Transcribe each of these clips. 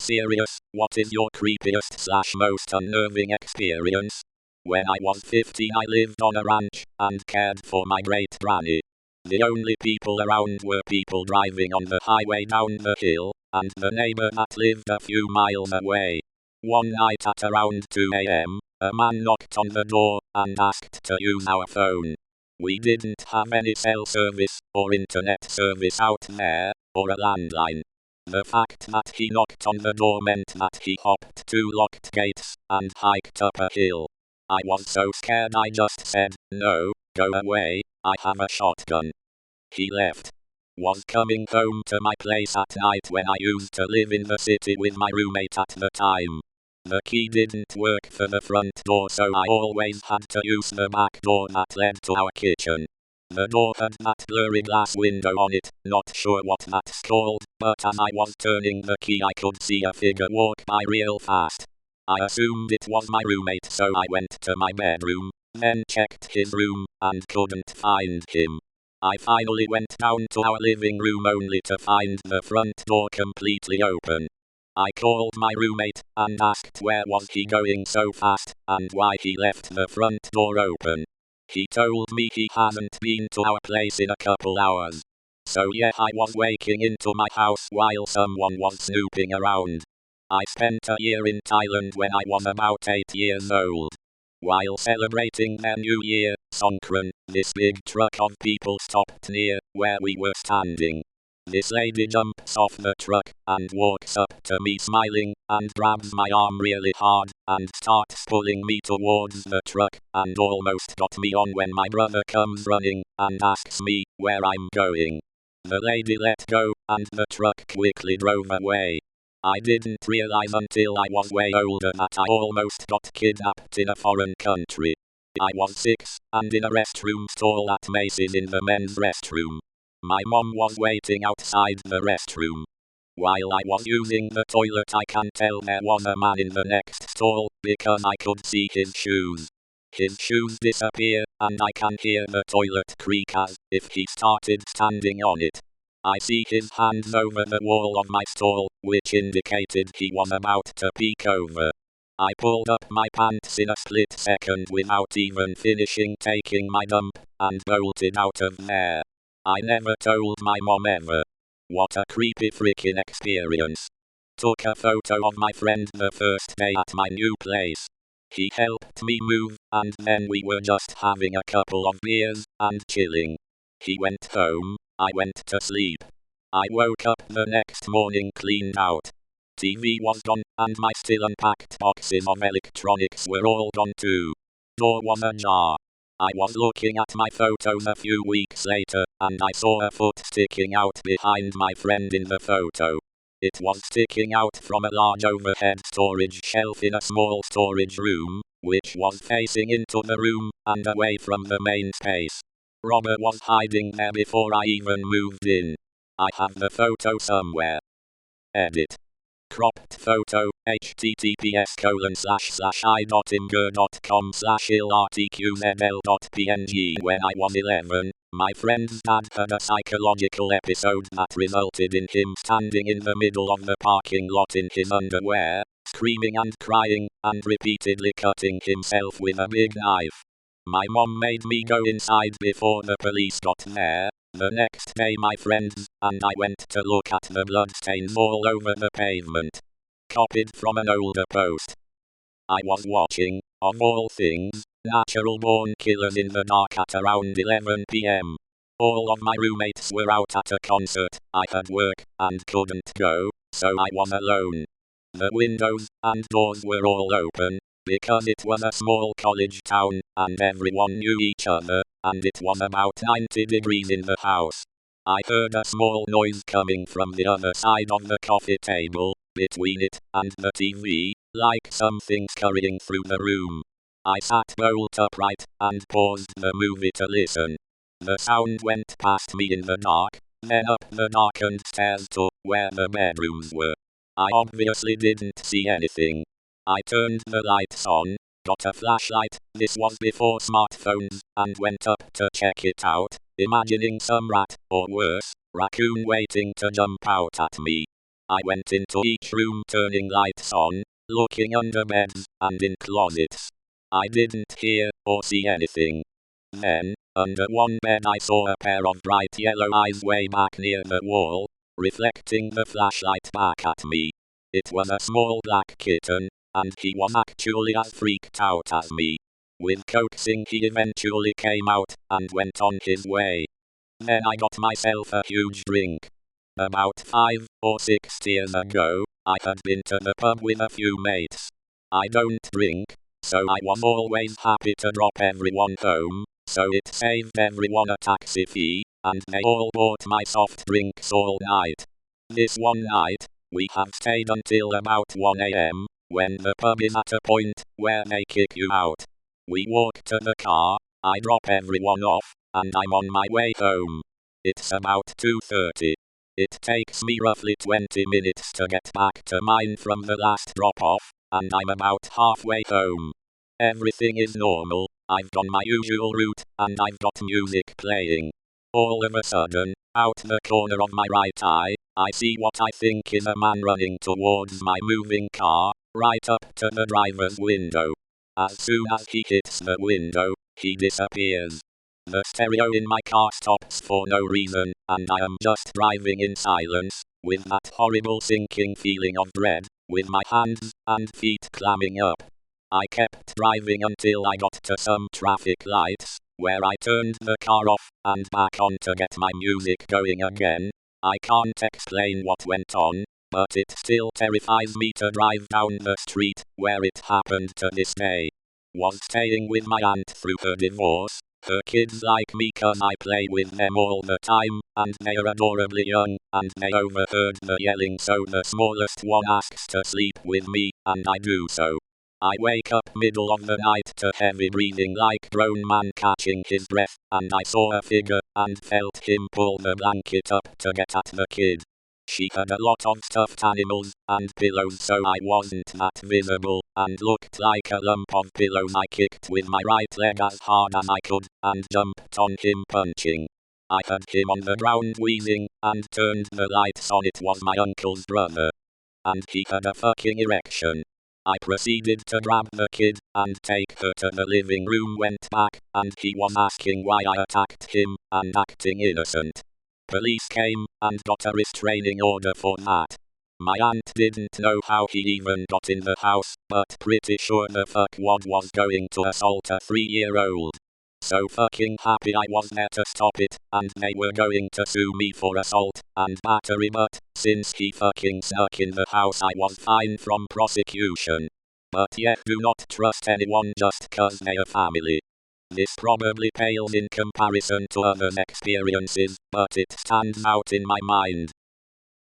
Serious, what is your creepiest / most unnerving experience? When I was 15 I lived on a ranch, and cared for my great granny. The only people around were people driving on the highway down the hill, and the neighbor that lived a few miles away. One night at around 2 a.m., a man knocked on the door, and asked to use our phone. We didn't have any cell service, or internet service out there, or a landline. The fact that he knocked on the door meant that he hopped 2 locked gates, and hiked up a hill. I was so scared I just said, "No, go away, I have a shotgun." He left. Was coming home to my place at night when I used to live in the city with my roommate at the time. The key didn't work for the front door, so I always had to use the back door that led to our kitchen. The door had that blurry glass window on it, not sure what that's called, but as I was turning the key I could see a figure walk by real fast. I assumed it was my roommate, so I went to my bedroom, then checked his room, and couldn't find him. I finally went down to our living room only to find the front door completely open. I called my roommate, and asked where was he going so fast, and why he left the front door open. He told me he hasn't been to our place in a couple hours. So yeah, I was waking into my house while someone was snooping around. I spent a year in Thailand when I was about 8 years old. While celebrating their New Year, Songkran, this big truck of people stopped near where we were standing. This lady jumps off the truck, and walks up to me smiling, and grabs my arm really hard, and starts pulling me towards the truck, and almost got me on when my brother comes running, and asks me where I'm going. The lady let go, and the truck quickly drove away. I didn't realize until I was way older that I almost got kidnapped in a foreign country. I was 6, and in a restroom stall at Macy's in the men's restroom. My mom was waiting outside the restroom. While I was using the toilet I can tell there was a man in the next stall, because I could see his shoes. His shoes disappear, and I can hear the toilet creak as if he started standing on it. I see his hands over the wall of my stall, which indicated he was about to peek over. I pulled up my pants in a split second without even finishing taking my dump, and bolted out of there. I never told my mom ever. What a creepy freaking experience. Took a photo of my friend the first day at my new place. He helped me move, and then we were just having a couple of beers, and chilling. He went home, I went to sleep. I woke up the next morning cleaned out. TV was gone, and my still unpacked boxes of electronics were all gone too. Door was ajar. I was looking at my photos a few weeks later, and I saw a foot sticking out behind my friend in the photo. It was sticking out from a large overhead storage shelf in a small storage room, which was facing into the room, and away from the main space. Robert was hiding there before I even moved in. I have the photo somewhere. Edit. Cropped photo, https://i.imgur.com/ilrtqzl.png. When I was 11, my friend's dad had a psychological episode that resulted in him standing in the middle of the parking lot in his underwear, screaming and crying, and repeatedly cutting himself with a big knife. My mom made me go inside before the police got there. The next day my friends and I went to look at the bloodstains all over the pavement. Copied from an older post. I was watching, of all things, Natural Born Killers in the dark at around 11 p.m. All of my roommates were out at a concert, I had work, and couldn't go, so I was alone. The windows and doors were all open, because it was a small college town, and everyone knew each other, and it was about 90 degrees in the house. I heard a small noise coming from the other side of the coffee table, between it and the TV, like something scurrying through the room. I sat bolt upright, and paused the movie to listen. The sound went past me in the dark, then up the darkened stairs to where the bedrooms were. I obviously didn't see anything. I turned the lights on, got a flashlight, this was before smartphones, and went up to check it out, imagining some rat, or worse, raccoon waiting to jump out at me. I went into each room turning lights on, looking under beds and in closets. I didn't hear or see anything. Then, under one bed I saw a pair of bright yellow eyes way back near the wall, reflecting the flashlight back at me. It was a small black kitten, and he was actually as freaked out as me. With coaxing he eventually came out and went on his way. Then I got myself a huge drink. About 5 or 6 years ago, I had been to the pub with a few mates. I don't drink, so I was always happy to drop everyone home, so it saved everyone a taxi fee, and they all bought my soft drinks all night. This one night, we have stayed until about 1 AM, when the pub is at a point where they kick you out. We walk to the car, I drop everyone off, and I'm on my way home. It's about 2:30. It takes me roughly 20 minutes to get back to mine from the last drop-off, and I'm about halfway home. Everything is normal, I've done my usual route, and I've got music playing. All of a sudden, out the corner of my right eye, I see what I think is a man running towards my moving car, right up to the driver's window. As soon as he hits the window, he disappears. The stereo in my car stops for no reason, and I am just driving in silence, with that horrible sinking feeling of dread, with my hands and feet clamming up. I kept driving until I got to some traffic lights, where I turned the car off and back on to get my music going again. I can't explain what went on, but it still terrifies me to drive down the street where it happened to this day. Was staying with my aunt through her divorce. Her kids like me 'cause I play with them all the time, and they are adorably young, and they overheard the yelling, so the smallest one asks to sleep with me, and I do so. I wake up middle of the night to heavy breathing like grown man catching his breath, and I saw a figure, and felt him pull the blanket up to get at the kid. She had a lot of stuffed animals and pillows, so I wasn't that visible, and looked like a lump of pillows. I kicked with my right leg as hard as I could, and jumped on him punching. I had him on the ground wheezing, and turned the lights on. It was my uncle's brother. And he had a fucking erection. I proceeded to grab the kid, and take her to the living room. Went back, and he was asking why I attacked him, and acting innocent. Police came, and got a restraining order for that. My aunt didn't know how he even got in the house, but pretty sure the fuckwad was going to assault a 3-year-old. So fucking happy I was there to stop it, and they were going to sue me for assault and battery, but since he fucking snuck in the house I was fine from prosecution. But yet, do not trust anyone just 'cause they are family. This probably pales in comparison to others' experiences, but it stands out in my mind.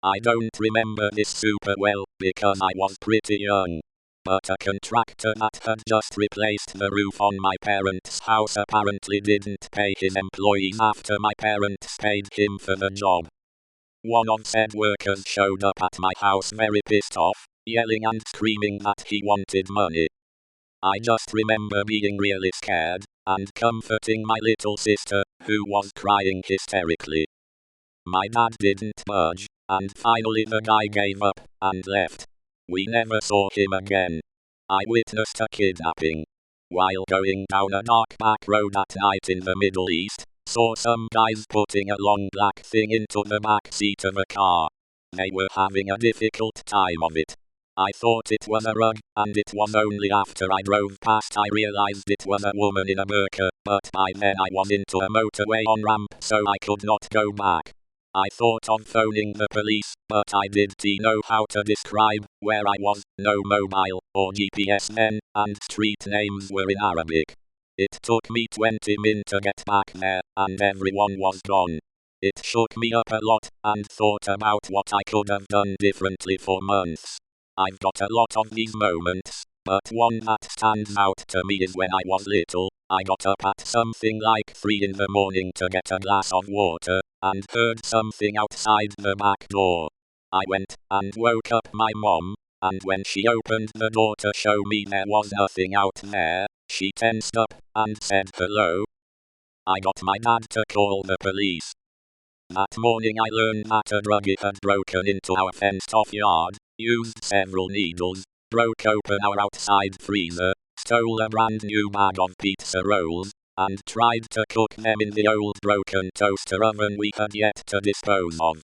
I don't remember this super well, because I was pretty young. But a contractor that had just replaced the roof on my parents' house apparently didn't pay his employees after my parents paid him for the job. One of said workers showed up at my house very pissed off, yelling and screaming that he wanted money. I just remember being really scared, and comforting my little sister, who was crying hysterically. My dad didn't budge, and finally the guy gave up, and left. We never saw him again. I witnessed a kidnapping. While going down a dark back road at night in the Middle East, saw some guys putting a long black thing into the back seat of a car. They were having a difficult time of it. I thought it was a rug, and it was only after I drove past I realized it was a woman in a burqa, but by then I was into a motorway on-ramp, so I could not go back. I thought of phoning the police, but I didn't know how to describe where I was, no mobile or GPS then, and street names were in Arabic. It took me 20 minutes to get back there, and everyone was gone. It shook me up a lot, and thought about what I could have done differently for months. I've got a lot of these moments, but one that stands out to me is when I was little. I got up at something like 3 in the morning to get a glass of water, and heard something outside the back door. I went and woke up my mom, and when she opened the door to show me there was nothing out there, she tensed up and said hello. I got my dad to call the police. That morning I learned that a druggie had broken into our fenced-off yard, used several needles, broke open our outside freezer, stole a brand new bag of pizza rolls, and tried to cook them in the old broken toaster oven we had yet to dispose of.